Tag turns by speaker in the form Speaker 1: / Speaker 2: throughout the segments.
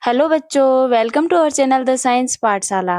Speaker 1: Hello बच्चों, welcome to our channel the science Pathshala.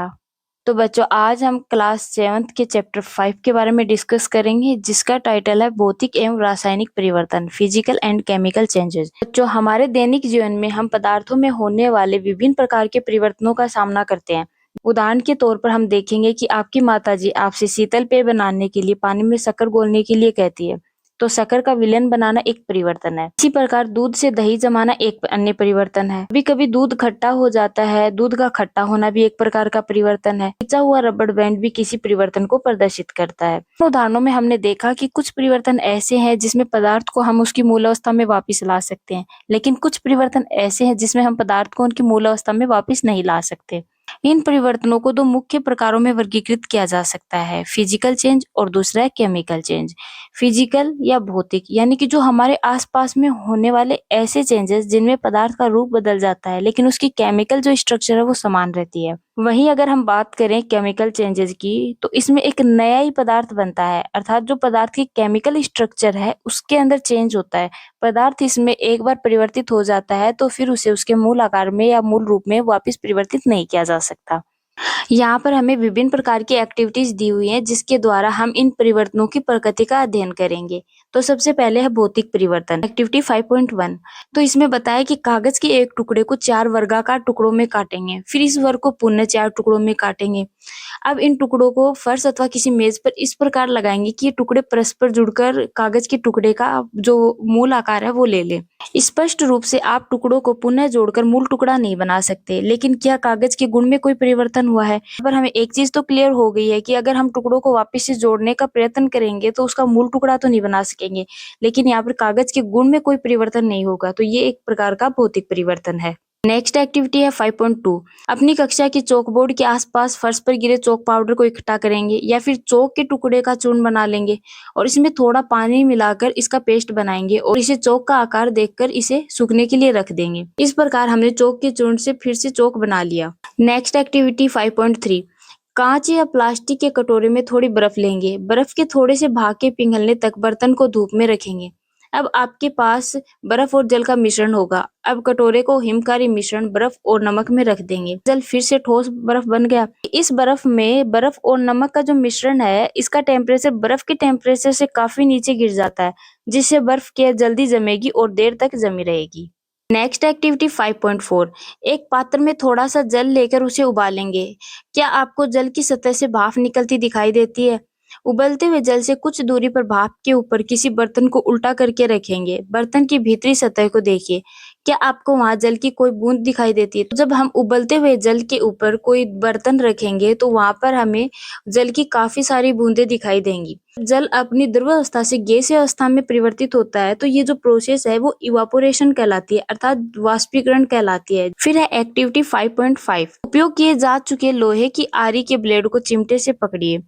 Speaker 1: तो बच्चों, आज हम क्लास 7th के चैप्टर 5 के बारे में डिस्कस करेंगे, जिसका टाइटल है भौतिक एवं रासायनिक परिवर्तन, फिजिकल एंड केमिकल चेंजेस। बच्चों, हमारे दैनिक जीवन में हम पदार्थों में होने वाले विभिन्न प्रकार के परिवर्तनों का सामना करते हैं। उदाहरण के तौर पर हम देखेंगे कि आपकी माताजी आपसे शीतल पेय बनाने के लिए पानी में शक्कर घोलने के लिए कहती है, तो शक्कर का विलयन बनाना एक परिवर्तन है। इसी प्रकार दूध से दही जमाना एक अन्य परिवर्तन है। कभी कभी दूध खट्टा हो जाता है, दूध का खट्टा होना भी एक प्रकार का परिवर्तन है। खिंचा हुआ रबड़ बैंड भी किसी परिवर्तन को प्रदर्शित करता है। उदाहरणों में हमने देखा कि कुछ परिवर्तन ऐसे हैं जिसमें पदार्थ को हम उसकी मूल अवस्था में वापस ला सकते हैं, लेकिन कुछ परिवर्तन ऐसे हैं जिसमें हम पदार्थ को उनकी मूल अवस्था में वापस नहीं ला सकते। इन परिवर्तनों को दो मुख्य प्रकारों में वर्गीकृत किया जा सकता है, फिजिकल चेंज और दूसरा है केमिकल चेंज। फिजिकल या भौतिक यानी कि जो हमारे आसपास में होने वाले ऐसे चेंजेस जिनमें पदार्थ का रूप बदल जाता है, लेकिन उसकी केमिकल जो स्ट्रक्चर है वो समान रहती है। वहीं अगर हम बात करें केमिकल चेंजेस की, तो इसमें एक नया ही पदार्थ बनता है, अर्थात जो पदार्थ की केमिकल स्ट्रक्चर है उसके अंदर चेंज होता है। पदार्थ इसमें एक बार परिवर्तित हो जाता है तो फिर उसे उसके मूल आकार में या मूल रूप में वापस परिवर्तित नहीं किया जा सकता। यहाँ पर हमें विभिन्न प्रकार की एक्टिविटीज दी हुई हैं, जिसके द्वारा हम इन परिवर्तनों की प्रकृति का अध्ययन करेंगे। तो सबसे पहले है भौतिक परिवर्तन, एक्टिविटी 5.1। तो इसमें बताया कि कागज के एक टुकड़े को 4 वर्गाकार टुकड़ों में काटेंगे, फिर इस वर्ग को पुनः 4 टुकड़ों में काटेंगे। अब इन टुकड़ों को फर्श अथवा किसी मेज पर इस प्रकार लगाएंगे कि ये टुकड़े परस्पर जुड़कर कागज के टुकड़े का जो मूल आकार है वो ले ले। स्पष्ट रूप से आप टुकड़ों को पुनः जोड़कर मूल टुकड़ा नहीं बना सकते, लेकिन क्या कागज के गुण में कोई परिवर्तन हुआ है? पर हमें एक चीज तो क्लियर हो गई है कि अगर हम टुकड़ों को वापस से जोड़ने का प्रयत्न करेंगे तो उसका मूल टुकड़ा तो नहीं बना सकेंगे, लेकिन यहाँ पर कागज के गुण में कोई परिवर्तन नहीं होगा। तो ये एक प्रकार का भौतिक परिवर्तन है। नेक्स्ट एक्टिविटी है 5.2। अपनी कक्षा के चौकबोर्ड के आसपास फर्श पर गिरे चौक पाउडर को इकट्ठा करेंगे या फिर चौक के टुकड़े का चूर्ण बना लेंगे और इसमें थोड़ा पानी मिलाकर इसका पेस्ट बनाएंगे और इसे चौक का आकार देकर इसे सूखने के लिए रख देंगे। इस प्रकार हमने चौक के चूर्ण से फिर से चौक बना लिया। Next activity 5.3। कांच या प्लास्टिक के कटोरे में थोड़ी बर्फ लेंगे, बर्फ के थोड़े से भाग के पिघलने तक बर्तन को धूप में रखेंगे। अब आपके पास बर्फ और जल का मिश्रण होगा। अब कटोरे को हिमकारी मिश्रण बर्फ और नमक में रख देंगे। जल फिर से ठोस बर्फ बन गया। इस बर्फ में बर्फ और नमक का जो मिश्रण है, इसका टेम्परेचर बर्फ के टेम्परेचर से काफी नीचे गिर जाता है, जिससे बर्फ के जल्दी जमेगी और देर तक जमी रहेगी। Next activity 5.4। एक पात्र में थोड़ा सा जल लेकर उसे उबालेंगे। क्या आपको जल की सतह से भाप निकलती दिखाई देती है? उबलते हुए जल से कुछ दूरी पर भाप के ऊपर किसी बर्तन को उल्टा करके रखेंगे। बर्तन की भीतरी सतह को देखिए, क्या आपको वहां जल की कोई बूंद दिखाई देती है? तो जब हम उबलते हुए जल के ऊपर कोई बर्तन रखेंगे तो वहां पर हमें जल की काफी सारी बूंदें दिखाई देंगी। जल अपनी द्रव अवस्था से गैसीय अवस्था में परिवर्तित होता है, तो ये जो प्रोसेस है वो इवापोरेशन कहलाती है, अर्थात वाष्पीकरण कहलाती है। फिर है एक्टिविटी 5.5। उपयोग किए जा चुके लोहे की आरी के ब्लेड को चिमटे से पकड़िए।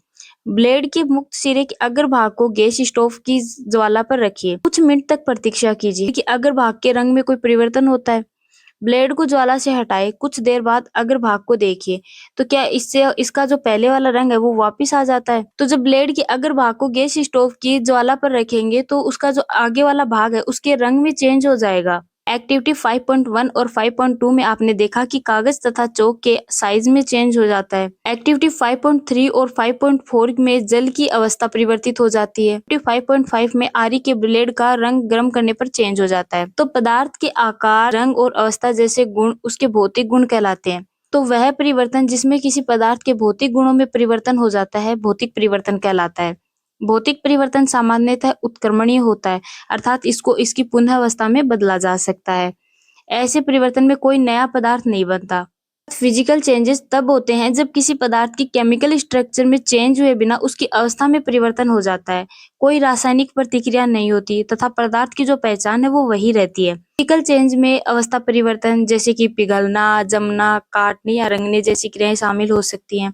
Speaker 1: ब्लेड के मुक्त सिरे के अग्रभाग को गैस स्टोव की ज्वाला पर रखिए। कुछ मिनट तक प्रतीक्षा कीजिए कि अग्रभाग के रंग में कोई परिवर्तन होता है। ब्लेड को ज्वाला से हटाए, कुछ देर बाद अग्रभाग को देखिए, तो क्या इससे इसका जो पहले वाला रंग है वो वापस आ जाता है? तो जब ब्लेड के अग्रभाग को गैस स्टोव की ज्वाला पर रखेंगे तो उसका जो आगे वाला भाग है उसके रंग में चेंज हो जाएगा। एक्टिविटी 5.1 और 5.2 में आपने देखा कि कागज तथा चौक के साइज में चेंज हो जाता है। एक्टिविटी 5.3 और 5.4 में जल की अवस्था परिवर्तित हो जाती है। एक्टिविटी 5.5 में आरी के ब्लेड का रंग गर्म करने पर चेंज हो जाता है। तो पदार्थ के आकार, रंग और अवस्था जैसे गुण उसके भौतिक गुण कहलाते हैं। तो वह परिवर्तन जिसमें किसी पदार्थ के भौतिक गुणों में परिवर्तन हो जाता है, भौतिक परिवर्तन कहलाता है। भौतिक परिवर्तन सामान्यतः उत्क्रमणीय होता है, अर्थात इसको इसकी पुनः अवस्था में बदला जा सकता है। ऐसे परिवर्तन में कोई नया पदार्थ नहीं बनता। फिजिकल चेंजेस तब होते हैं जब किसी पदार्थ की केमिकल स्ट्रक्चर में चेंज हुए बिना उसकी अवस्था में परिवर्तन हो जाता है। कोई रासायनिक प्रतिक्रिया नहीं होती तथा पदार्थ की जो पहचान है वो वही रहती है। फिजिकल चेंज में अवस्था परिवर्तन जैसे कि पिघलना, जमना, काटने या रंगने जैसी क्रियाएं शामिल हो सकती हैं।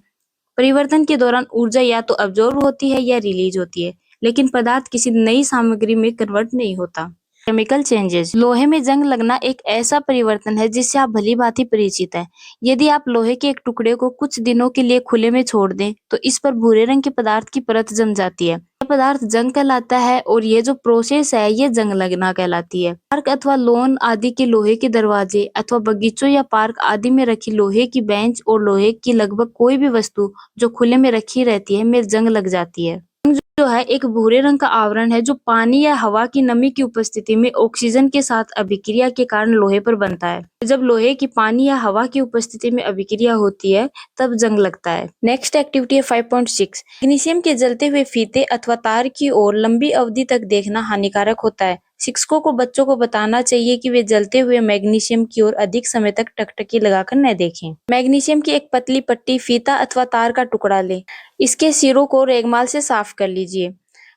Speaker 1: परिवर्तन के दौरान ऊर्जा या तो अब्जॉर्ब होती है या रिलीज होती है, लेकिन पदार्थ किसी नई सामग्री में कन्वर्ट नहीं होता। Chemical changes. लोहे में जंग लगना एक ऐसा परिवर्तन है जिससे आप भली भांति परिचित हैं। यदि आप लोहे के एक टुकड़े को कुछ दिनों के लिए खुले में छोड़ दें तो इस पर भूरे रंग के पदार्थ की परत जम जाती है। यह पदार्थ जंग कहलाता है और ये जो प्रोसेस है ये जंग लगना कहलाती है। पार्क अथवा लॉन आदि के लोहे के दरवाजे अथवा बगीचों या पार्क आदि में रखी लोहे की बेंच और लोहे की लगभग कोई भी वस्तु जो खुले में रखी रहती है में जंग लग जाती है। जो है एक भूरे रंग का आवरण है जो पानी या हवा की नमी की उपस्थिति में ऑक्सीजन के साथ अभिक्रिया के कारण लोहे पर बनता है। जब लोहे की पानी या हवा की उपस्थिति में अभिक्रिया होती है तब जंग लगता है। नेक्स्ट एक्टिविटी है 5.6। मैग्नीशियम के जलते हुए फीते अथवा तार की ओर लंबी अवधि तक देखना हानिकारक होता है। शिक्षकों को बच्चों को बताना चाहिए कि वे जलते हुए मैग्नीशियम की ओर अधिक समय तक टकटकी लगाकर न देखें। मैग्नीशियम की एक पतली पट्टी, फीता अथवा तार का टुकड़ा लें। इसके सिरों को रेगमाल से साफ कर लीजिए।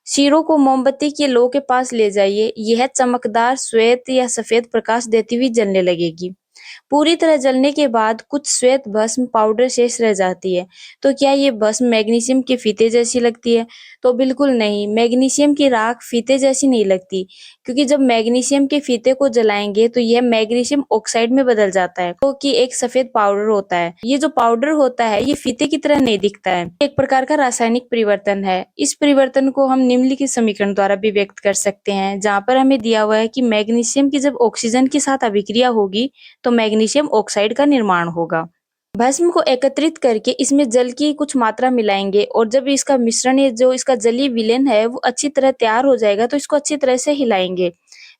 Speaker 1: सिरों को मोमबत्ती के लो के पास ले जाइए। यह चमकदार श्वेत या सफेद प्रकाश देती हुई जलने लगेगी। पूरी तरह जलने के बाद कुछ श्वेत भस्म पाउडर शेष रह जाती है। तो क्या ये भस्म मैग्नीशियम के फीते जैसी लगती है? तो बिल्कुल नहीं, मैग्नीशियम की राख फीते जैसी नहीं लगती, क्योंकि जब मैग्नीशियम के फीते को जलाएंगे तो यह मैग्नीशियम ऑक्साइड में बदल जाता है, जो कि एक सफेद पाउडर होता है। ये जो पाउडर होता है ये फीते की तरह नहीं दिखता है, एक प्रकार का रासायनिक परिवर्तन है। इस परिवर्तन को हम निम्नलिखित समीकरण द्वारा भी व्यक्त कर सकते हैं, जहाँ पर हमें दिया हुआ है कि मैग्नीशियम की जब ऑक्सीजन के साथ अभिक्रिया होगी तो मैग्नीशियम ऑक्साइड का निर्माण होगा। भस्म को एकत्रित करके इसमें जल की कुछ मात्रा मिलाएंगे और जब इसका मिश्रण या जो इसका जलीय विलयन है वो अच्छी तरह तैयार हो जाएगा तो इसको अच्छी तरह से हिलाएंगे।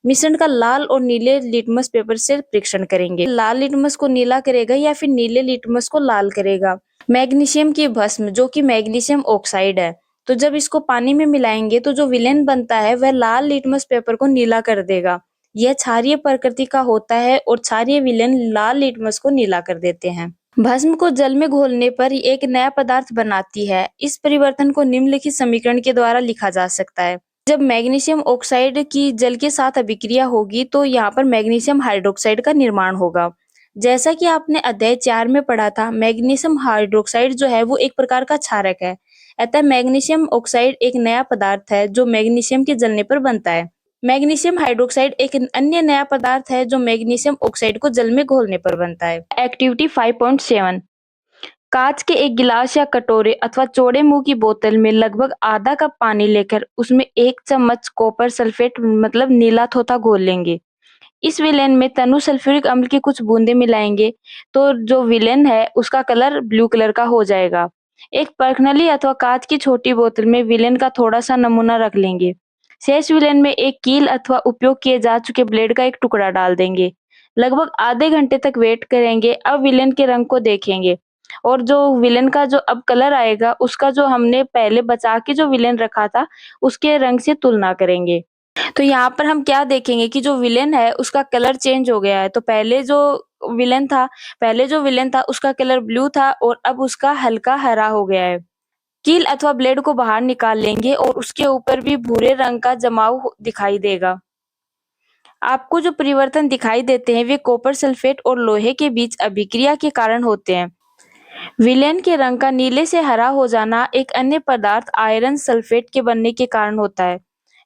Speaker 1: मिश्रण का लाल और नीले लिटमस पेपर से परीक्षण करेंगे। लाल लिटमस को नीला करेगा या फिर नीले लिटमस को लाल करेगा। मैग्नीशियम की भस्म जो कि मैग्नीशियम ऑक्साइड है, तो जब इसको पानी में मिलाएंगे तो जो विलयन बनता है वह लाल लिटमस पेपर को नीला कर देगा। यह क्षारीय प्रकृति का होता है और क्षारीय विलयन लाल लिटमस को नीला कर देते हैं। भस्म को जल में घोलने पर एक नया पदार्थ बनाती है। इस परिवर्तन को निम्नलिखित समीकरण के द्वारा लिखा जा सकता है। जब मैग्नीशियम ऑक्साइड की जल के साथ अभिक्रिया होगी तो यहाँ पर मैग्नीशियम हाइड्रोक्साइड का निर्माण होगा। जैसा कि आपने अध्याय 4 में पढ़ा था, मैग्नीशियम हाइड्रोक्साइड जो है वो एक प्रकार का क्षारक है। अतः मैग्नीशियम ऑक्साइड एक नया पदार्थ है जो मैग्नीशियम के जलने पर बनता है। मैग्नीशियम हाइड्रोक्साइड एक अन्य नया पदार्थ है जो मैग्नीशियम ऑक्साइड को जल में घोलने पर बनता है। एक्टिविटी 5.7। कांच के एक गिलास या कटोरे अथवा चौड़े मुंह की बोतल में लगभग आधा कप पानी लेकर उसमें 1 चम्मच कॉपर सल्फेट मतलब नीला थोथा घोल लेंगे। इस विलेन में तनु सल्फ्यूरिक अम्ल की कुछ बूंदे मिलाएंगे तो जो विलेन है उसका कलर ब्लू कलर का हो जाएगा। एक परखनली अथवा कांच की छोटी बोतल में विलेन का थोड़ा सा नमूना रख लेंगे। शेष विलेन में एक कील अथवा उपयोग किए जा चुके ब्लेड का एक टुकड़ा डाल देंगे। लगभग आधे घंटे तक वेट करेंगे। अब विलेन के रंग को देखेंगे और जो विलेन का जो अब कलर आएगा उसका जो हमने पहले बचा के जो विलेन रखा था उसके रंग से तुलना करेंगे। तो यहाँ पर हम क्या देखेंगे कि जो विलेन है उसका कलर चेंज हो गया है। तो पहले जो विलेन था उसका कलर ब्लू था और अब उसका हल्का हरा हो गया है। कील अथवा ब्लेड को बाहर निकाल लेंगे और उसके ऊपर भी भूरे रंग का जमाव दिखाई देगा। आपको जो परिवर्तन दिखाई देते हैं वे कॉपर सल्फेट और लोहे के बीच अभिक्रिया के कारण होते हैं। विलेन के रंग का नीले से हरा हो जाना एक अन्य पदार्थ आयरन सल्फेट के बनने के कारण होता है।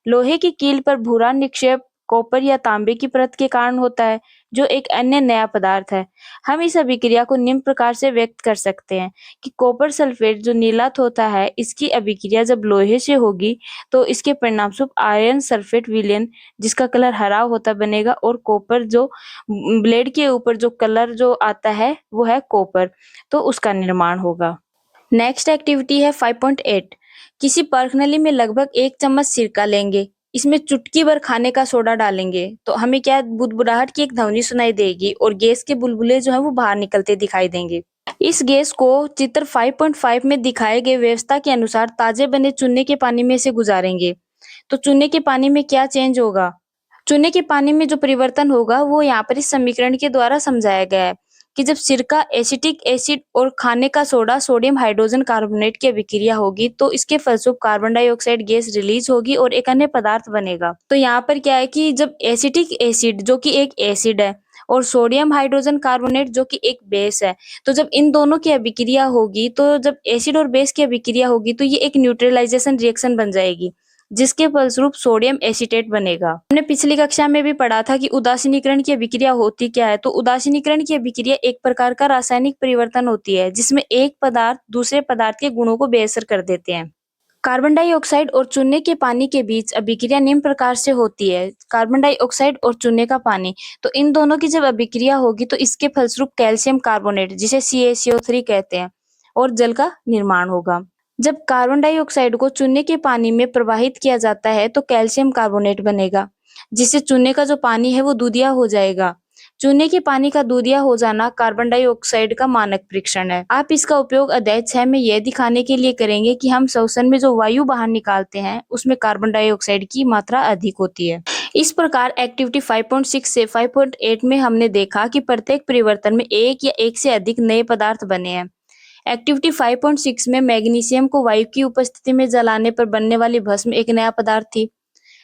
Speaker 1: लोहे की कील पर भूरा निक्षेप कॉपर या तांबे की परत के कारण होता है, जो एक अन्य नया पदार्थ है। हम इस अभिक्रिया को निम्न प्रकार से व्यक्त कर सकते हैं कि कॉपर सल्फेट जो नीला होता है इसकी अभिक्रिया जब लोहे से होगी तो इसके परिणामस्वरूप आयरन सल्फेट विलेन जिसका कलर हरा होता बनेगा और कॉपर जो ब्लेड के ऊपर जो कलर जो आता है वो है कॉपर, तो उसका निर्माण होगा। नेक्स्ट एक्टिविटी है 5.8। किसी परखनली में लगभग 1 चम्मच सिरका लेंगे। इसमें चुटकी भर खाने का सोडा डालेंगे तो हमें क्या बुदबुदाहट की एक ध्वनि सुनाई देगी और गैस के बुलबुले जो है वो बाहर निकलते दिखाई देंगे। इस गैस को चित्र 5.5 में दिखाए गए व्यवस्था के अनुसार ताजे बने चूने के पानी में से गुजारेंगे। तो चूने के पानी में क्या चेंज होगा? चूने के पानी में जो परिवर्तन होगा वो यहाँ पर इस समीकरण के द्वारा समझाया गया है कि जब सिरका एसिटिक एसिड और खाने का सोडा सोडियम हाइड्रोजन कार्बोनेट की अभिक्रिया होगी तो इसके फलस्वरूप कार्बन डाइऑक्साइड गैस रिलीज होगी और एक अन्य पदार्थ बनेगा। तो यहाँ पर क्या है कि जब एसिटिक एसिड जो कि एक एसिड है और सोडियम हाइड्रोजन कार्बोनेट जो कि एक बेस है, तो जब इन दोनों की अभिक्रिया होगी तो जब एसिड और बेस की अभिक्रिया होगी तो ये एक न्यूट्रलाइजेशन रिएक्शन बन जाएगी। जिसके फलस्वरूप सोडियम एसीटेट बनेगा। हमने पिछली कक्षा में भी पढ़ा था कि उदासीनीकरण की अभिक्रिया होती क्या है। तो उदासीनीकरण की अभिक्रिया एक प्रकार का रासायनिक परिवर्तन होती है जिसमें एक पदार्थ दूसरे पदार्थ के गुणों को बेअसर कर देते हैं। कार्बन डाइऑक्साइड और चूने के पानी के बीच अभिक्रिया निम्न प्रकार से होती है। कार्बन डाइऑक्साइड और चूने का पानी, तो इन दोनों की जब अभिक्रिया होगी तो इसके फलस्वरूप कैल्शियम कार्बोनेट जिसे CaCO3 कहते हैं और जल का निर्माण होगा। जब कार्बन डाइऑक्साइड को चूने के पानी में प्रवाहित किया जाता है तो कैल्शियम कार्बोनेट बनेगा, जिससे चूने का जो पानी है वो दूधिया हो जाएगा। चूने के पानी का दूधिया हो जाना कार्बन डाइऑक्साइड का मानक परीक्षण है। आप इसका उपयोग अध्याय 6 में यह दिखाने के लिए करेंगे कि हम श्वसन में जो वायु बाहर निकालते हैं उसमें कार्बन डाइऑक्साइड की मात्रा अधिक होती है। इस प्रकार एक्टिविटी 5.6 से 5.8 में हमने देखा कि प्रत्येक परिवर्तन में एक या एक से अधिक नए पदार्थ बने हैं। एक्टिविटी 5.6 में मैग्नीशियम को वायु की उपस्थिति में जलाने पर बनने वाली भस्म एक नया पदार्थ थी।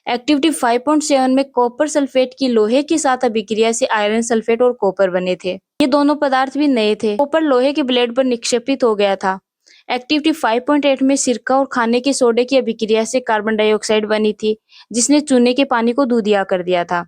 Speaker 1: एक्टिविटी 5.7 में कॉपर सल्फेट की लोहे के साथ अभिक्रिया से आयरन सल्फेट और कॉपर बने थे। ये दोनों पदार्थ भी नए थे। कॉपर लोहे के ब्लेड पर निक्षेपित हो गया था। एक्टिविटी 5.8 में सिरका और खाने के सोडे की अभिक्रिया से कार्बन डाइऑक्साइड बनी थी, जिसने चूने के पानी को दूधिया कर दिया था।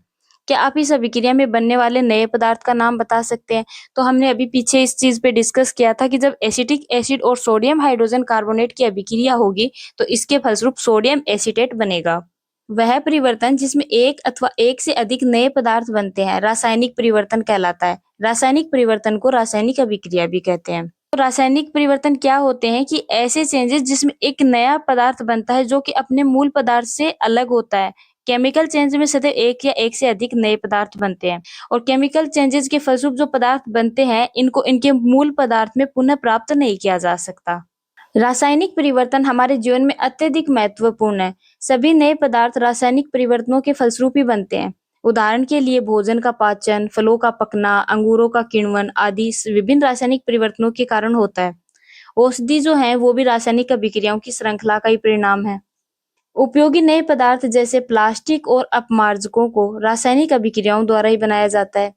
Speaker 1: क्या आप इस अभिक्रिया में बनने वाले नए पदार्थ का नाम बता सकते हैं? तो हमने अभी पीछे इस चीज पे डिस्कस किया था कि जब एसिटिक एसिड और सोडियम हाइड्रोजन कार्बोनेट की अभिक्रिया होगी तो इसके फलस्वरूप सोडियम एसीटेट बनेगा। वह परिवर्तन जिसमें एक अथवा एक से अधिक नए पदार्थ बनते हैं रासायनिक परिवर्तन कहलाता है। रासायनिक परिवर्तन को रासायनिक अभिक्रिया भी कहते हैं। तो रासायनिक परिवर्तन क्या होते हैं कि ऐसे चेंजेस जिसमें एक नया पदार्थ बनता है जो कि अपने मूल पदार्थ से अलग होता है। केमिकल चेंज में सदैव एक या एक से अधिक नए पदार्थ बनते हैं और केमिकल चेंजेस के फलस्वरूप जो पदार्थ बनते हैं इनको इनके मूल पदार्थ में पुनः प्राप्त नहीं किया जा सकता। रासायनिक परिवर्तन हमारे जीवन में अत्यधिक महत्वपूर्ण है। सभी नए पदार्थ रासायनिक परिवर्तनों के फलस्वरूप ही बनते हैं। उदाहरण के लिए भोजन का पाचन, फलों का पकना, अंगूरों का किण्वन आदि विभिन्न रासायनिक परिवर्तनों के कारण होता है। औषधि जो है वो भी रासायनिक अभिक्रियाओं की श्रृंखला का ही परिणाम है। उपयोगी नए पदार्थ जैसे प्लास्टिक और अपमार्जकों को रासायनिक अभिक्रियाओं द्वारा ही बनाया जाता है।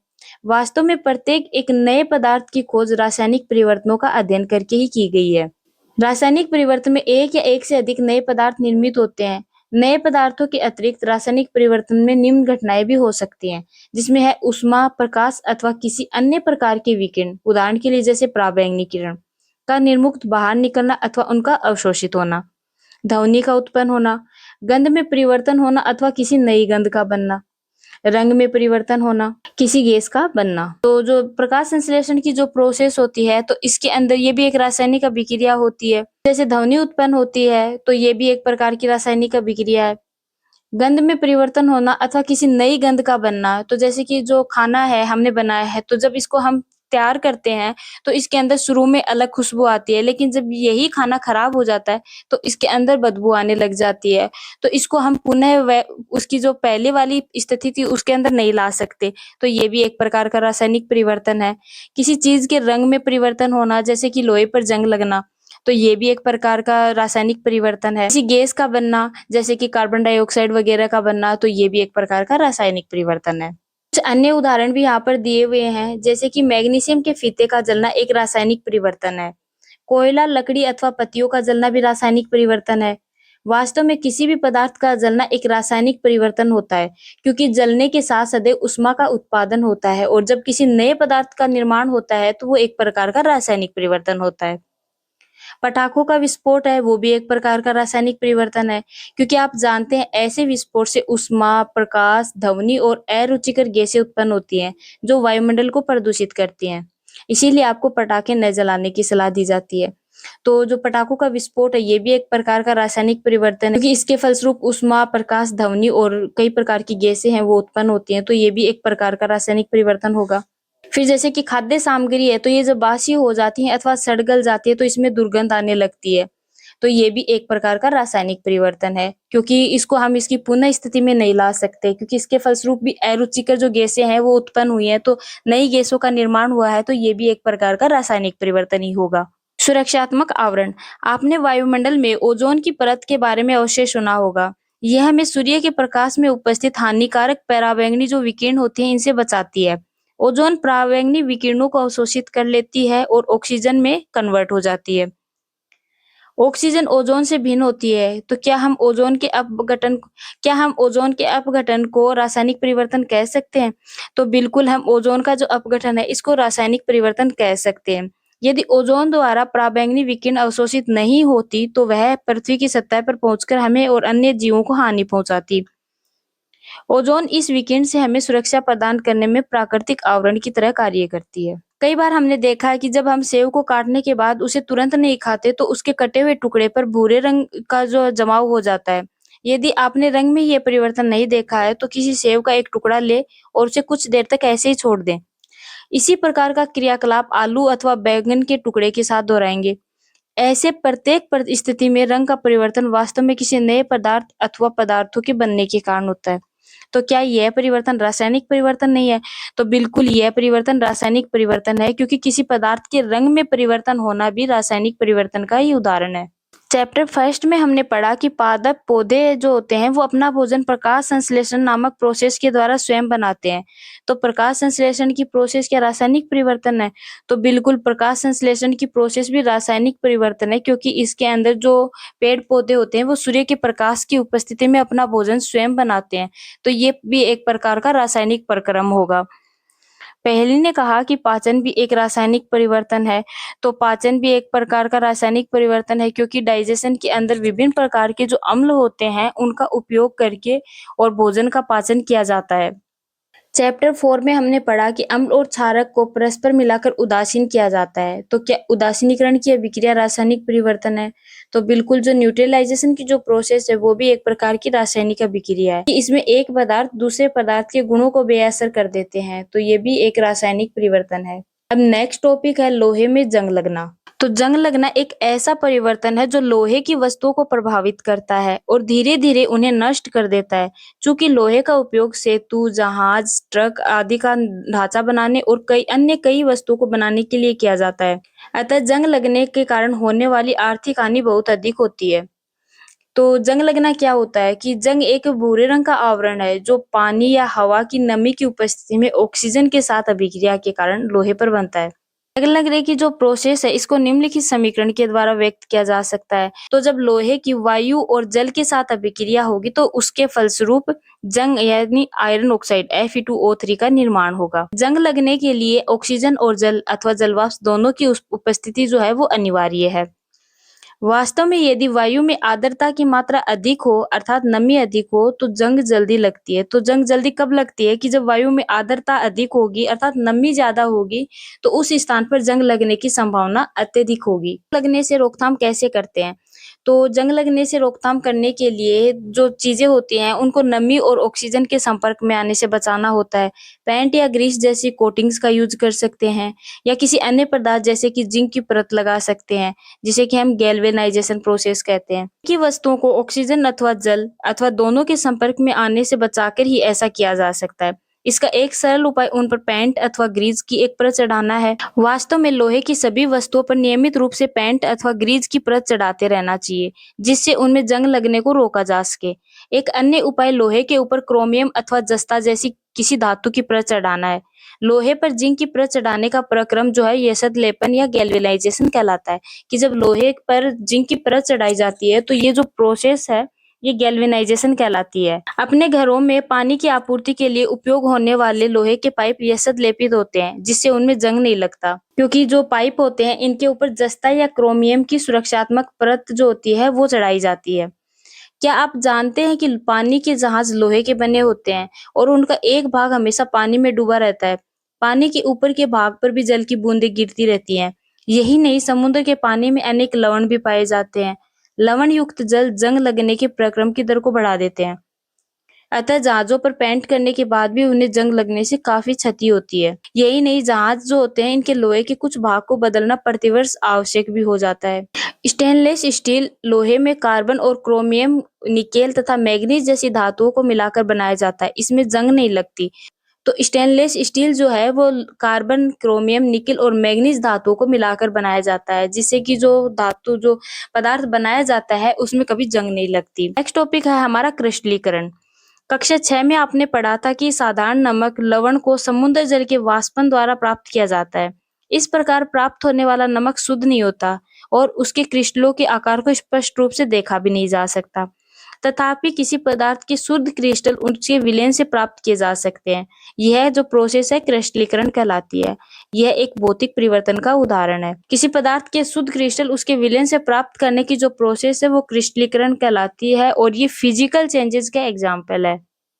Speaker 1: वास्तव में प्रत्येक एक नए पदार्थ की खोज रासायनिक परिवर्तनों का अध्ययन करके ही की गई है। रासायनिक परिवर्तन में एक या एक से अधिक नए पदार्थ निर्मित होते हैं। नए पदार्थों के अतिरिक्त रासायनिक परिवर्तन में निम्न घटनाएं भी हो सकती हैं, जिसमें है ऊष्मा, प्रकाश अथवा किसी अन्य प्रकार के विकिरण, उदाहरण के लिए जैसे पराबैंगनी किरण का निर्मुक्त बाहर निकलना अथवा उनका अवशोषित होना, ध्वनि का उत्पन्न होना, गंध में परिवर्तन होना अथवा किसी नई गंध का बनना, रंग में परिवर्तन होना, किसी गैस का बनना। तो जो प्रकाश संश्लेषण की जो प्रोसेस होती है तो इसके अंदर ये भी एक रासायनिक अभिक्रिया होती है। जैसे ध्वनि उत्पन्न होती है तो ये भी एक प्रकार की रासायनिक अभिक्रिया है। गंध में परिवर्तन होना अथवा किसी नई गंध का बनना, तो जैसे कि जो खाना है हमने बनाया है तो जब इसको हम तैयार करते हैं तो इसके अंदर शुरू में अलग खुशबू आती है, लेकिन जब यही खाना खराब हो जाता है तो इसके अंदर बदबू आने लग जाती है। तो इसको हम पुनः उसकी जो पहले वाली स्थिति थी उसके अंदर नहीं ला सकते। तो ये भी एक प्रकार का रासायनिक परिवर्तन है। किसी चीज के रंग में परिवर्तन होना, जैसे कि लोहे पर जंग लगना, तो ये भी एक प्रकार का रासायनिक परिवर्तन है। किसी गैस का बनना, जैसे कि कार्बन डाइऑक्साइड वगैरह का बनना, तो ये भी एक प्रकार का रासायनिक परिवर्तन है। कुछ अन्य उदाहरण भी यहाँ पर दिए हुए हैं, जैसे कि मैग्नीशियम के फीते का जलना एक रासायनिक परिवर्तन है। कोयला, लकड़ी अथवा पत्तियों का जलना भी रासायनिक परिवर्तन है। वास्तव में किसी भी पदार्थ का जलना एक रासायनिक परिवर्तन होता है, क्योंकि जलने के साथ सदैव ऊष्मा का उत्पादन होता है और जब किसी नए पदार्थ का निर्माण होता है तो वो एक प्रकार का रासायनिक परिवर्तन होता है। पटाखों का विस्फोट है वो भी एक प्रकार का रासायनिक परिवर्तन है, क्योंकि आप जानते हैं ऐसे विस्फोट से ऊष्मा, प्रकाश, ध्वनि और अरुचिकर गैसें उत्पन्न होती हैं जो वायुमंडल को प्रदूषित करती हैं। इसीलिए आपको पटाखे न जलाने की सलाह दी जाती है। तो जो पटाखों का विस्फोट है ये भी एक प्रकार का रासायनिक परिवर्तन है, क्योंकि इसके फलस्वरूप ऊष्मा, प्रकाश, ध्वनि और कई प्रकार की गैसें हैं वो उत्पन्न होती हैं, तो ये भी एक प्रकार का रासायनिक परिवर्तन होगा। फिर जैसे कि खाद्य सामग्री है तो ये जब बासी हो जाती है अथवा सड़ गल जाती है तो इसमें दुर्गंध आने लगती है, तो ये भी एक प्रकार का रासायनिक परिवर्तन है, क्योंकि इसको हम इसकी पुनः स्थिति में नहीं ला सकते, क्योंकि इसके फलस्वरूप भी अरुचिकर जो गैसें हैं वो उत्पन्न हुई हैं, तो नई गैसों का निर्माण हुआ है, तो ये भी एक प्रकार का रासायनिक परिवर्तन ही होगा। सुरक्षात्मक आवरण, आपने वायुमंडल में ओजोन की परत के बारे में अवश्य सुना होगा। यह हमें सूर्य के प्रकाश में उपस्थित हानिकारक पराबैंगनी जो विकिरण होते हैं इनसे बचाती है। ओजोन पराबैंगनी विकिरणों को अवशोषित कर लेती है और ऑक्सीजन में कन्वर्ट हो जाती है। ऑक्सीजन ओजोन से भिन्न होती है, तो क्या हम ओजोन के अपघटन को रासायनिक परिवर्तन कह सकते हैं? तो बिल्कुल हम ओजोन का जो अपघटन है इसको रासायनिक परिवर्तन कह सकते हैं। यदि ओजोन द्वारा पराबैंगनी विकिरण अवशोषित नहीं होती तो वह पृथ्वी की सतह पर पहुंचकर हमें और अन्य जीवों को हानि पहुंचाती। ओजोन इस विकिरण से हमें सुरक्षा प्रदान करने में प्राकृतिक आवरण की तरह कार्य करती है। कई बार हमने देखा है कि जब हम सेव को काटने के बाद उसे तुरंत नहीं खाते तो उसके कटे हुए टुकड़े पर भूरे रंग का जो जमाव हो जाता है। यदि आपने रंग में ये परिवर्तन नहीं देखा है तो किसी सेव का एक टुकड़ा ले और उसे कुछ देर तक ऐसे ही छोड़ दें। इसी प्रकार का क्रियाकलाप आलू अथवा बैंगन के टुकड़े के साथ दोहराएंगे। ऐसे प्रत्येक स्थिति में रंग का परिवर्तन वास्तव में किसी नए पदार्थ अथवा पदार्थों के बनने के कारण होता है। तो क्या यह परिवर्तन रासायनिक परिवर्तन नहीं है? तो बिल्कुल यह परिवर्तन रासायनिक परिवर्तन है, क्योंकि किसी पदार्थ के रंग में परिवर्तन होना भी रासायनिक परिवर्तन का ही उदाहरण है। चैप्टर फर्स्ट में हमने पढ़ा कि पादप पौधे जो होते हैं वो अपना भोजन प्रकाश संश्लेषण नामक प्रोसेस के द्वारा स्वयं बनाते हैं। तो प्रकाश संश्लेषण की प्रोसेस क्या रासायनिक परिवर्तन है? तो बिल्कुल प्रकाश संश्लेषण की प्रोसेस भी रासायनिक परिवर्तन है, क्योंकि इसके अंदर जो पेड़ पौधे होते हैं वो सूर्य के प्रकाश की उपस्थिति में अपना भोजन स्वयं बनाते हैं। तो ये भी एक प्रकार का रासायनिक प्रक्रम होगा। पहली ने कहा कि पाचन भी एक रासायनिक परिवर्तन है, तो पाचन भी एक प्रकार का रासायनिक परिवर्तन है, क्योंकि डाइजेशन के अंदर विभिन्न प्रकार के जो अम्ल होते हैं उनका उपयोग करके और भोजन का पाचन किया जाता है। चैप्टर 4 में हमने पढ़ा कि अम्ल और क्षारक को परस्पर मिलाकर उदासीन किया जाता है। तो क्या उदासीनीकरण की अभिक्रिया रासायनिक परिवर्तन है? तो बिल्कुल जो न्यूट्रलाइजेशन की जो प्रोसेस है वो भी एक प्रकार की रासायनिक अभिक्रिया है। इसमें एक पदार्थ दूसरे पदार्थ के गुणों को बेअसर कर देते हैं, तो ये भी एक रासायनिक परिवर्तन है। अब नेक्स्ट टॉपिक है लोहे में जंग लगना। तो जंग लगना एक ऐसा परिवर्तन है जो लोहे की वस्तुओं को प्रभावित करता है और धीरे-धीरे उन्हें नष्ट कर देता है। चूंकि लोहे का उपयोग सेतु, जहाज, ट्रक आदि का ढांचा बनाने और कई वस्तुओं को बनाने के लिए किया जाता है। अतः जंग लगने के कारण होने वाली आर्थिक हानि बहुत अधिक होती है। तो जंग लगना क्या होता है कि जंग एक भूरे रंग का आवरण है जो पानी या हवा की नमी की उपस्थिति में ऑक्सीजन के साथ अभिक्रिया के कारण लोहे पर बनता है। जंग लगने की जो प्रोसेस है इसको निम्नलिखित समीकरण के द्वारा व्यक्त किया जा सकता है। तो जब लोहे की वायु और जल के साथ अभिक्रिया होगी तो उसके फलस्वरूप जंग यानी आयरन ऑक्साइड Fe2O3 का निर्माण होगा। जंग लगने के लिए ऑक्सीजन और जल अथवा जलवाष्प दोनों की उपस्थिति जो है वो अनिवार्य है। वास्तव में यदि वायु में आर्द्रता की मात्रा अधिक हो अर्थात नमी अधिक हो तो जंग जल्दी लगती है। तो जंग जल्दी कब लगती है कि जब वायु में आर्द्रता अधिक होगी अर्थात नमी ज्यादा होगी, तो उस स्थान पर जंग लगने की संभावना अत्यधिक होगी। लगने से रोकथाम कैसे करते हैं? तो जंग लगने से रोकथाम करने के लिए जो चीजें होती हैं उनको नमी और ऑक्सीजन के संपर्क में आने से बचाना होता है। पेंट या ग्रीस जैसी कोटिंग्स का यूज कर सकते हैं या किसी अन्य पदार्थ जैसे कि जिंक की परत लगा सकते हैं, जिसे कि हम गैल्वेनाइजेशन प्रोसेस कहते हैं। की वस्तुओं को ऑक्सीजन अथवा जल अथवा दोनों के संपर्क में आने से बचाकर ही ऐसा किया जा सकता है। इसका एक सरल उपाय उन पर पेंट अथवा ग्रीस की एक परत चढ़ाना है। वास्तव में लोहे की सभी वस्तुओं पर नियमित रूप से पेंट अथवा ग्रीस की परत चढ़ाते रहना चाहिए, जिससे उनमें जंग लगने को रोका जा सके। एक अन्य उपाय लोहे के ऊपर क्रोमियम अथवा जस्ता जैसी किसी धातु की परत चढ़ाना है। लोहे पर जिंक की परत चढ़ाने का प्रक्रम जो है यशद लेपन या गैल्वेनाइजेशन कहलाता है, कि जब लोहे पर जिंक की परत चढ़ाई जाती है तो ये जो प्रोसेस है ये गैल्वेनाइजेशन कहलाती है। अपने घरों में पानी की आपूर्ति के लिए उपयोग होने वाले लोहे के पाइप यशद लेपित होते हैं, जिससे उनमें जंग नहीं लगता, क्योंकि जो पाइप होते हैं इनके ऊपर जस्ता या क्रोमियम की सुरक्षात्मक परत जो होती है वो चढ़ाई जाती है। क्या आप जानते हैं कि पानी के जहाज लोहे के बने होते हैं और उनका एक भाग हमेशा पानी में डूबा रहता है। पानी के ऊपर के भाग पर भी जल की बूंदें गिरती रहती हैं। यही नहीं, समुद्र के पानी में अनेक लवण भी पाए जाते हैं। लवण युक्त जल जंग लगने के प्रक्रम की दर को बढ़ा देते हैं। अतः जहाजों पर पेंट करने के बाद भी उन्हें जंग लगने से काफी क्षति होती है। यही नहीं, जहाज जो होते हैं इनके लोहे के कुछ भाग को बदलना प्रतिवर्ष आवश्यक भी हो जाता है। स्टेनलेस स्टील लोहे में कार्बन और क्रोमियम, निकेल तथा मैग्नीज जैसी धातुओं को मिलाकर बनाया जाता है। इसमें जंग नहीं लगती। तो स्टेनलेस स्टील जो है वो कार्बन, क्रोमियम, निकेल और मैग्नीज धातुओं को मिलाकर बनाया जाता है, जिससे कि जो पदार्थ बनाया जाता है उसमें कभी जंग नहीं लगती। नेक्स्ट टॉपिक है हमारा क्रिस्टलीकरण। कक्षा 6 में आपने पढ़ा था कि साधारण नमक लवण को समुद्र जल के वाष्पन द्वारा प्राप्त किया जाता है। इस प्रकार प्राप्त होने वाला नमक शुद्ध नहीं होता और उसके क्रिस्टलों के आकार को स्पष्ट रूप से देखा भी नहीं जा सकता। तथापि किसी पदार्थ के शुद्ध क्रिस्टल उसके विलयन से प्राप्त किए जा सकते हैं। यह जो प्रोसेस है क्रिस्टलीकरण कहलाती है। यह एक भौतिक परिवर्तन का उदाहरण है। किसी पदार्थ के शुद्ध क्रिस्टल उसके विलयन से प्राप्त करने की जो प्रोसेस है वो क्रिस्टलीकरण कहलाती है और ये फिजिकल चेंजेस का एग्जाम्पल है।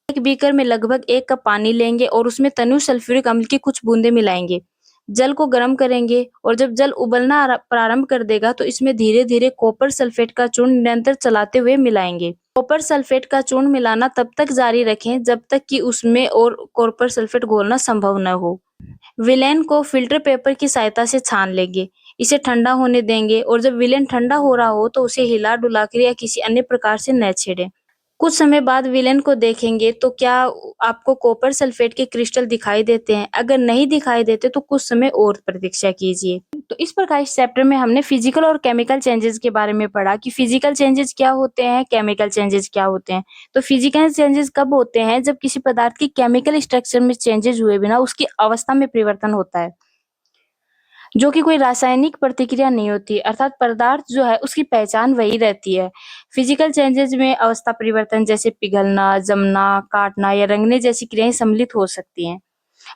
Speaker 1: एक बीकर में लगभग 1 कप पानी लेंगे और उसमें तनु सल्फ्यूरिक अम्ल की कुछ बूंदें मिलाएंगे। जल को गर्म करेंगे और जब जल उबलना प्रारंभ कर देगा तो इसमें धीरे धीरे कॉपर सल्फेट का चूर्ण निरंतर चलाते हुए मिलाएंगे। कॉपर सल्फेट का चूर्ण मिलाना तब तक जारी रखें जब तक कि उसमें और कॉपर सल्फेट घोलना संभव न हो। विलेन को फिल्टर पेपर की सहायता से छान लेंगे। इसे ठंडा होने देंगे और जब विलेन ठंडा हो रहा हो तो उसे हिला डुलाकर या किसी अन्य प्रकार से न छेड़ें। कुछ समय बाद विलेन को देखेंगे तो क्या आपको कॉपर सल्फेट के क्रिस्टल दिखाई देते हैं? अगर नहीं दिखाई देते तो कुछ समय और प्रतीक्षा कीजिए। तो इस प्रकार इस चैप्टर में हमने फिजिकल और केमिकल चेंजेस के बारे में पढ़ा कि फिजिकल चेंजेस क्या होते हैं, केमिकल चेंजेस क्या होते हैं। तो फिजिकल चेंजेस कब होते हैं? जब किसी पदार्थ की केमिकल स्ट्रक्चर में चेंजेस हुए बिना उसकी अवस्था में परिवर्तन होता है, जो कि कोई रासायनिक प्रतिक्रिया नहीं होती, अर्थात पदार्थ जो है उसकी पहचान वही रहती है। फिजिकल चेंजेस में अवस्था परिवर्तन जैसे पिघलना, जमना, काटना या रंगने जैसी क्रियाएं सम्मिलित हो सकती हैं।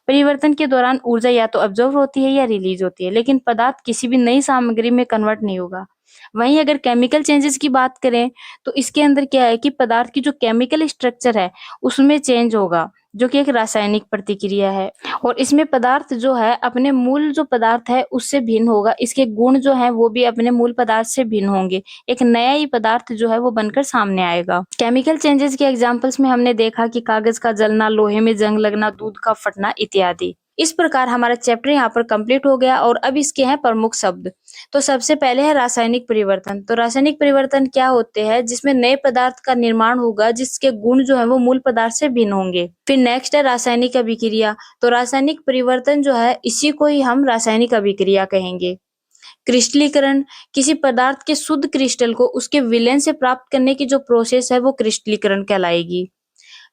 Speaker 1: परिवर्तन के दौरान ऊर्जा या तो अब्जॉर्ब होती है या रिलीज होती है, लेकिन पदार्थ किसी भी नई सामग्री में कन्वर्ट नहीं होगा। वहीं अगर केमिकल चेंजेस की बात करें तो इसके अंदर क्या है कि पदार्थ की जो केमिकल स्ट्रक्चर है उसमें चेंज होगा, जो कि एक रासायनिक प्रतिक्रिया है और इसमें पदार्थ जो है अपने मूल जो पदार्थ है उससे भिन्न होगा। इसके गुण जो है वो भी अपने मूल पदार्थ से भिन्न होंगे। एक नया ही पदार्थ जो है वो बनकर सामने आएगा। केमिकल चेंजेस के एग्जांपल्स में हमने देखा कि कागज का जलना, लोहे में जंग लगना, दूध का फटना इत्यादि। इस प्रकार हमारा चैप्टर यहाँ पर कंप्लीट हो गया और अब इसके हैं प्रमुख शब्द। तो सबसे पहले है रासायनिक परिवर्तन। तो रासायनिक परिवर्तन क्या होते हैं? जिसमें नए पदार्थ का निर्माण होगा जिसके गुण जो है वो मूल पदार्थ से भिन्न होंगे। फिर नेक्स्ट है रासायनिक अभिक्रिया। तो रासायनिक परिवर्तन जो है इसी को ही हम रासायनिक अभिक्रिया कहेंगे। क्रिस्टलीकरण, किसी पदार्थ के शुद्ध क्रिस्टल को उसके विलयन से प्राप्त करने की जो प्रोसेस है वो क्रिस्टलीकरण कहलाएगी।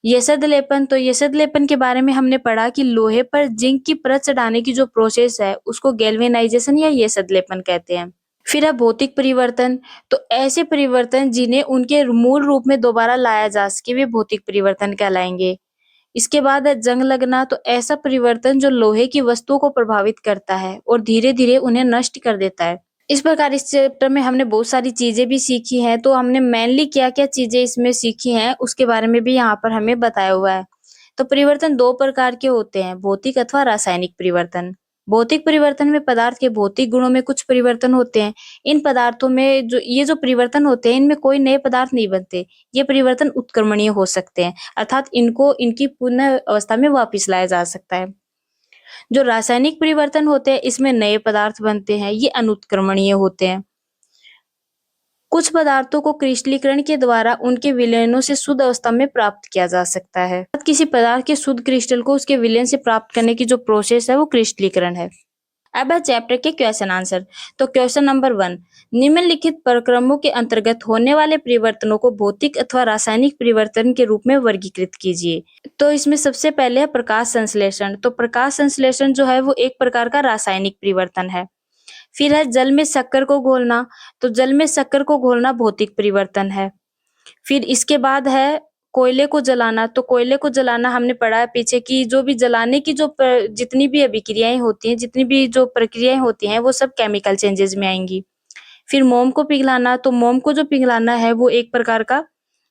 Speaker 1: यशद लेपन, तो यशद लेपन के बारे में हमने पढ़ा कि लोहे पर जिंक की परत चढ़ाने की जो प्रोसेस है उसको गैल्वेनाइजेशन या यशद लेपन कहते हैं। फिर है भौतिक परिवर्तन। तो ऐसे परिवर्तन जिन्हें उनके मूल रूप में दोबारा लाया जा सके वे भौतिक परिवर्तन कहलाएंगे। इसके बाद है जंग लगना। तो ऐसा परिवर्तन जो लोहे की वस्तुओं को प्रभावित करता है और धीरे धीरे उन्हें नष्ट कर देता है। इस प्रकार इस चैप्टर में हमने बहुत सारी चीजें भी सीखी हैं। तो हमने मेनली क्या क्या चीजें इसमें सीखी हैं उसके बारे में भी यहाँ पर हमें बताया हुआ है। तो परिवर्तन 2 प्रकार के होते हैं, भौतिक अथवा रासायनिक परिवर्तन। भौतिक परिवर्तन में पदार्थ के भौतिक गुणों में कुछ परिवर्तन होते हैं। इन पदार्थों में जो परिवर्तन होते हैं इनमें कोई नए पदार्थ नहीं बनते। ये परिवर्तन उत्क्रमणीय हो सकते हैं, अर्थात इनको इनकी पुनः अवस्था में वापस लाया जा सकता है। जो रासायनिक परिवर्तन होते हैं इसमें नए पदार्थ बनते हैं, ये अनुत्क्रमणीय होते हैं। कुछ पदार्थों को क्रिस्टलीकरण के द्वारा उनके विलयनों से शुद्ध अवस्था में प्राप्त किया जा सकता है। किसी पदार्थ के शुद्ध क्रिस्टल को उसके विलयन से प्राप्त करने की जो प्रोसेस है वो क्रिस्टलीकरण है। अब है चैप्टर के क्वेश्चन आंसर। तो क्वेश्चन नंबर 1, निम्नलिखित प्रक्रमों के अंतर्गत होने वाले परिवर्तनों को भौतिक अथवा रासायनिक परिवर्तन के रूप में वर्गीकृत कीजिए। तो इसमें सबसे पहले है प्रकाश संश्लेषण। तो प्रकाश संश्लेषण जो है वो एक प्रकार का रासायनिक परिवर्तन है। फिर है जल में शक्कर को घोलना। तो जल में शक्कर को घोलना भौतिक परिवर्तन है। फिर इसके बाद है कोयले को जलाना। तो कोयले को जलाना हमने पढ़ा है पीछे की जो भी जलाने की जितनी भी अभिक्रियाएं होती हैं, जितनी भी जो प्रक्रियाएं होती हैं वो सब केमिकल चेंजेस में आएंगी। फिर मोम को पिघलाना। तो मोम को जो पिघलाना है वो एक प्रकार का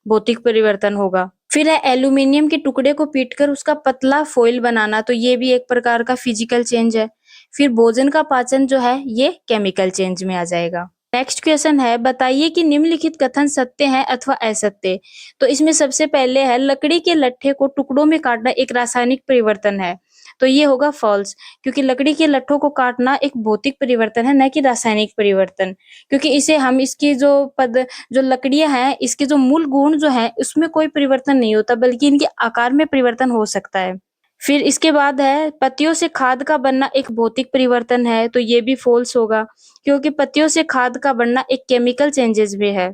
Speaker 1: भौतिक परिवर्तन होगा। फिर है एल्यूमिनियम के टुकड़े को पीटकर उसका पतला फॉइल बनाना। तो ये भी एक प्रकार का फिजिकल चेंज है। फिर भोजन का पाचन जो है ये केमिकल चेंज में आ जाएगा। नेक्स्ट क्वेश्चन है, बताइए कि निम्नलिखित कथन सत्य है अथवा असत्य। तो इसमें सबसे पहले है लकड़ी के लट्ठे को टुकड़ों में काटना एक रासायनिक परिवर्तन है। तो ये होगा फॉल्स, क्योंकि लकड़ी के लट्ठों को काटना एक भौतिक परिवर्तन है, न कि रासायनिक परिवर्तन। क्योंकि इसे हम इसकी जो लकड़ियां हैं इसके जो मूल गुण जो है उसमें कोई परिवर्तन नहीं होता, बल्कि इनके आकार में परिवर्तन हो सकता है। फिर इसके बाद है पत्तियों से खाद का बनना एक भौतिक परिवर्तन है। तो ये भी फॉल्स होगा, क्योंकि पत्तियों से खाद का बनना एक केमिकल चेंजेस भी है।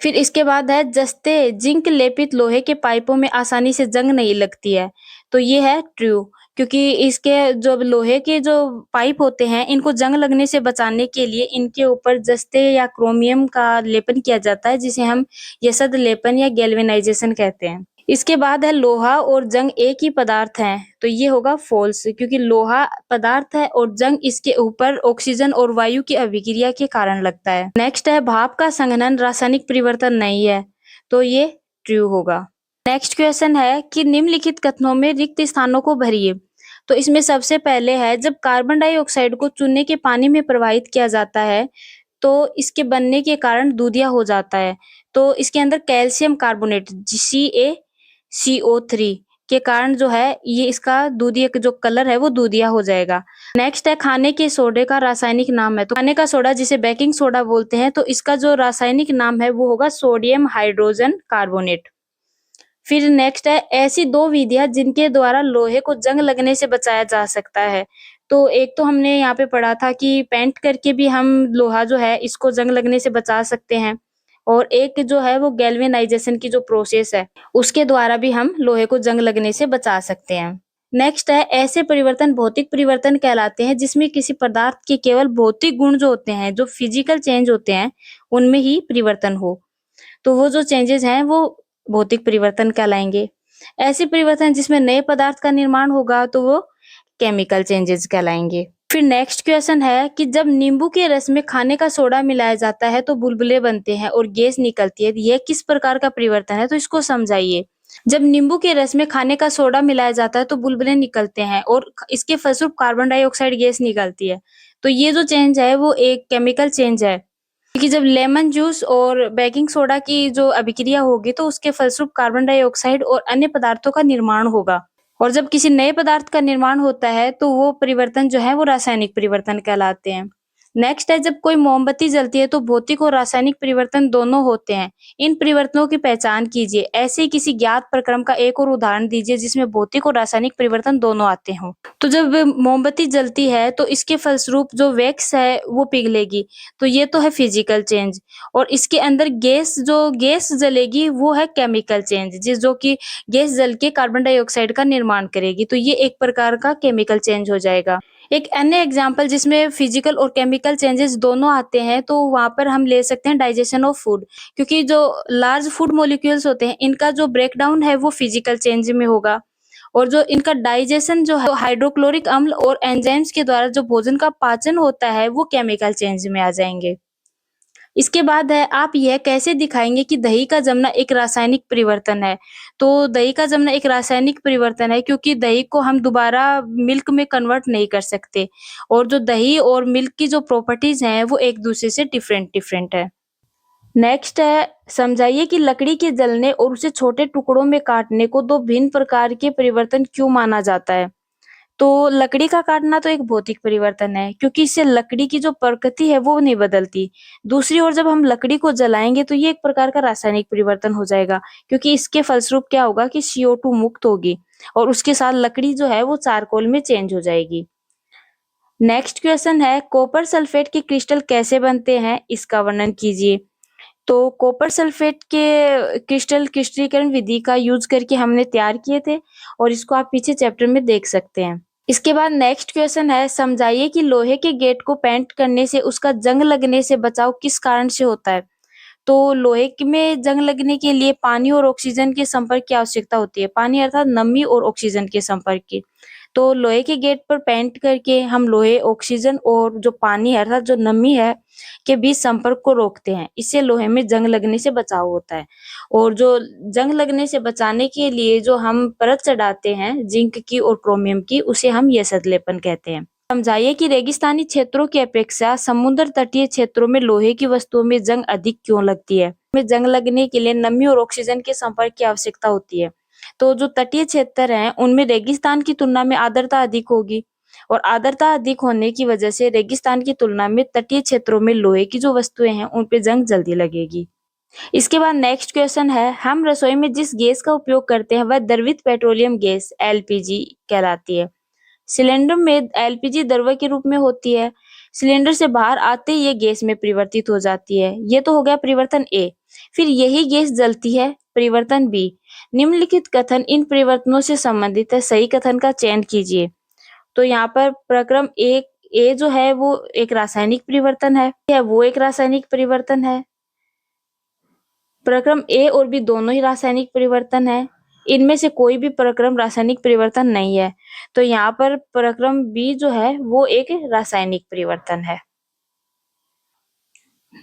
Speaker 1: फिर इसके बाद है जस्ते जिंक लेपित लोहे के पाइपों में आसानी से जंग नहीं लगती है। तो ये है ट्रू, क्योंकि इसके जो लोहे के जो पाइप होते हैं, इनको जंग लगने से बचाने के लिए इनके ऊपर जस्ते या क्रोमियम का लेपन किया जाता है, जिसे हम यसद लेपन या गैल्वेनाइजेशन कहते हैं। इसके बाद है लोहा और जंग एक ही पदार्थ हैं, तो ये होगा फ़ॉल्स, क्योंकि लोहा पदार्थ है और जंग इसके ऊपर ऑक्सीजन और वायु की अभिक्रिया के कारण लगता है। नेक्स्ट है भाप का संघनन रासायनिक परिवर्तन नहीं है, तो ये ट्रू होगा। नेक्स्ट क्वेश्चन है कि निम्नलिखित कथनों में रिक्त स्थानों को भरिए। तो इसमें सबसे पहले है, जब कार्बन डाइऑक्साइड को चूने के पानी में प्रवाहित किया जाता है, तो इसके बनने के कारण दूधिया हो जाता है। तो इसके अंदर कैल्शियम कार्बोनेट CaCO3 के कारण जो है ये इसका दूधिया का जो कलर है वो दूधिया हो जाएगा। नेक्स्ट है खाने के सोडे का रासायनिक नाम है। तो खाने का सोडा जिसे बेकिंग सोडा बोलते हैं, तो इसका जो रासायनिक नाम है वो होगा सोडियम हाइड्रोजन कार्बोनेट। फिर नेक्स्ट है ऐसी दो विधियां जिनके द्वारा लोहे को जंग लगने से बचाया जा सकता है। तो एक तो हमने यहाँ पे पढ़ा था कि पेंट करके भी हम लोहा जो है इसको जंग लगने से बचा सकते हैं, और एक जो है वो गैल्वेनाइजेशन की जो प्रोसेस है उसके द्वारा भी हम लोहे को जंग लगने से बचा सकते हैं। नेक्स्ट है ऐसे परिवर्तन भौतिक परिवर्तन कहलाते हैं जिसमें किसी पदार्थ के केवल भौतिक गुण जो होते हैं, जो फिजिकल चेंज होते हैं, उनमें ही परिवर्तन हो। तो वो जो चेंजेस हैं वो भौतिक परिवर्तन कहलाएंगे। ऐसे परिवर्तन जिसमें नए पदार्थ का निर्माण होगा तो वो केमिकल चेंजेस कहलाएंगे। फिर नेक्स्ट क्वेश्चन है कि जब नींबू के रस में खाने का सोडा मिलाया जाता है तो बुलबुले बनते हैं और गैस निकलती है, यह किस प्रकार का परिवर्तन है, तो इसको समझाइए। जब नींबू के रस में खाने का सोडा मिलाया जाता है तो बुलबुले निकलते हैं और इसके फलस्वरूप कार्बन डाइऑक्साइड गैस निकलती है। तो ये जो चेंज है वो एक केमिकल चेंज है, क्योंकि जब लेमन जूस और बेकिंग सोडा की जो अभिक्रिया होगी तो उसके फलस्वरूप कार्बन डाइऑक्साइड और अन्य पदार्थों का निर्माण होगा, और जब किसी नए पदार्थ का निर्माण होता है तो वो परिवर्तन जो है वो रासायनिक परिवर्तन कहलाते हैं। नेक्स्ट है जब कोई मोमबत्ती जलती है तो भौतिक और रासायनिक परिवर्तन दोनों होते हैं। इन परिवर्तनों की पहचान कीजिए। ऐसे ही किसी ज्ञात प्रक्रम का एक और उदाहरण दीजिए जिसमें भौतिक और रासायनिक परिवर्तन दोनों आते हों। तो जब मोमबत्ती जलती है तो इसके फलस्वरूप जो वैक्स है वो पिघलेगी, तो ये तो है फिजिकल चेंज, और इसके अंदर गैस जलेगी वो है केमिकल चेंज, जो कि गैस जल के कार्बन डाइऑक्साइड का निर्माण करेगी, तो ये एक प्रकार का केमिकल चेंज हो जाएगा। एक अन्य एग्जांपल जिसमें फिजिकल और केमिकल चेंजेस दोनों आते हैं तो वहां पर हम ले सकते हैं डाइजेशन ऑफ फूड, क्योंकि जो लार्ज फूड मॉलिक्यूल्स होते हैं इनका जो ब्रेकडाउन है वो फिजिकल चेंज में होगा, और जो इनका डाइजेशन जो है हाइड्रोक्लोरिक अम्ल और एंजाइम्स के द्वारा जो भोजन का पाचन होता है वो केमिकल चेंज में आ जाएंगे। इसके बाद है आप यह कैसे दिखाएंगे कि दही का जमना एक रासायनिक परिवर्तन है। तो दही का जमना एक रासायनिक परिवर्तन है क्योंकि दही को हम दोबारा मिल्क में कन्वर्ट नहीं कर सकते, और जो दही और मिल्क की जो प्रॉपर्टीज हैं वो एक दूसरे से डिफरेंट डिफरेंट है। नेक्स्ट है समझाइए कि लकड़ी के जलने और उसे छोटे टुकड़ों में काटने को दो भिन्न प्रकार के परिवर्तन क्यों माना जाता है। तो लकड़ी का काटना तो एक भौतिक परिवर्तन है क्योंकि इससे लकड़ी की जो प्रकृति है वो नहीं बदलती। दूसरी ओर जब हम लकड़ी को जलाएंगे तो ये एक प्रकार का रासायनिक परिवर्तन हो जाएगा, क्योंकि इसके फलस्वरूप क्या होगा कि CO2 मुक्त होगी और उसके साथ लकड़ी जो है वो चारकोल में चेंज हो जाएगी। नेक्स्ट क्वेश्चन है कॉपर सल्फेट के क्रिस्टल कैसे बनते हैं, इसका वर्णन कीजिए। तो कॉपर सल्फेट के क्रिस्टल क्रिस्टलीकरण विधि का यूज करके हमने तैयार किए थे, और इसको आप पीछे चैप्टर में देख सकते हैं। इसके बाद नेक्स्ट क्वेश्चन है समझाइए कि लोहे के गेट को पेंट करने से उसका जंग लगने से बचाव किस कारण से होता है। तो लोहे में जंग लगने के लिए पानी और ऑक्सीजन के संपर्क की आवश्यकता होती है। पानी अर्थात नमी और ऑक्सीजन के संपर्क की। तो लोहे के गेट पर पेंट करके हम लोहे, ऑक्सीजन और जो पानी है अर्थात जो नमी है के बीच संपर्क को रोकते हैं। इससे लोहे में जंग लगने से बचाव होता है। और जो जंग लगने से बचाने के लिए जो हम परत चढ़ाते हैं जिंक की और क्रोमियम की, उसे हम यसत लेपन कहते हैं। समझाइए कि रेगिस्तानी क्षेत्रों की अपेक्षा समुद्र तटीय क्षेत्रों में लोहे की वस्तुओं में जंग अधिक क्यों लगती है। में जंग लगने के लिए नमी और ऑक्सीजन के संपर्क की आवश्यकता होती है। तो जो तटीय क्षेत्र हैं उनमें रेगिस्तान की तुलना में आर्द्रता अधिक होगी, और आर्द्रता अधिक होने की वजह से रेगिस्तान की तुलना में तटीय क्षेत्रों में लोहे की जो वस्तुएं हैं उन पे जंग जल्दी लगेगी। इसके बाद नेक्स्ट क्वेश्चन है हम रसोई में जिस गैस का उपयोग करते हैं वह द्रवित पेट्रोलियम गैस LPG कहलाती है। सिलेंडर में LPG द्रव्य के रूप में होती है। सिलेंडर से बाहर आते ही ये गैस में परिवर्तित हो जाती है। ये तो हो गया परिवर्तन A। फिर यही गैस जलती है, परिवर्तन B। निम्नलिखित कथन इन परिवर्तनों से संबंधित है, सही कथन का चयन कीजिए। तो यहाँ पर प्रक्रम एक ए जो है वो एक रासायनिक परिवर्तन है, वो एक रासायनिक परिवर्तन है। प्रक्रम ए और बी दोनों ही रासायनिक परिवर्तन है। इनमें से कोई भी प्रक्रम रासायनिक परिवर्तन नहीं है। तो यहाँ पर प्रक्रम बी जो है वो एक रासायनिक परिवर्तन है।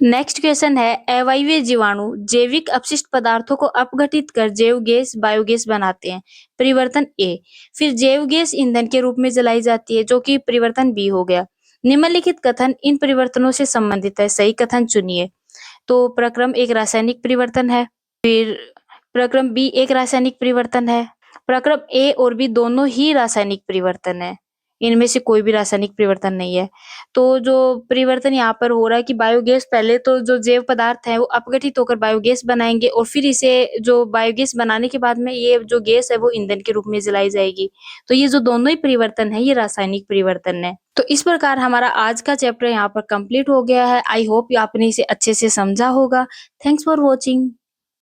Speaker 1: नेक्स्ट क्वेश्चन है, अवायवीय जीवाणु जैविक अपशिष्ट पदार्थों को अपघटित कर जैव गैस बायोगैस बनाते हैं। परिवर्तन ए। फिर जैव गैस ईंधन के रूप में जलाई जाती है, जो कि परिवर्तन बी हो गया। निम्नलिखित कथन इन परिवर्तनों से संबंधित है, सही कथन चुनिए। तो प्रक्रम एक रासायनिक परिवर्तन है। फिर प्रक्रम बी एक रासायनिक परिवर्तन है। प्रक्रम ए और बी दोनों ही रासायनिक परिवर्तन है। इनमें से कोई भी रासायनिक परिवर्तन नहीं है। तो जो परिवर्तन यहाँ पर हो रहा है कि बायोगैस, पहले तो जो जैव पदार्थ है वो अपघटित होकर बायोगैस बनाएंगे और फिर इसे जो बायोगैस बनाने के बाद में ये जो गैस है वो ईंधन के रूप में जलाई जाएगी। तो ये जो दोनों ही परिवर्तन है ये रासायनिक परिवर्तन है। तो इस प्रकार हमारा आज का चैप्टर यहाँ पर कंप्लीट हो गया है। आई होप आपने इसे अच्छे से समझा होगा। Thanks for watching.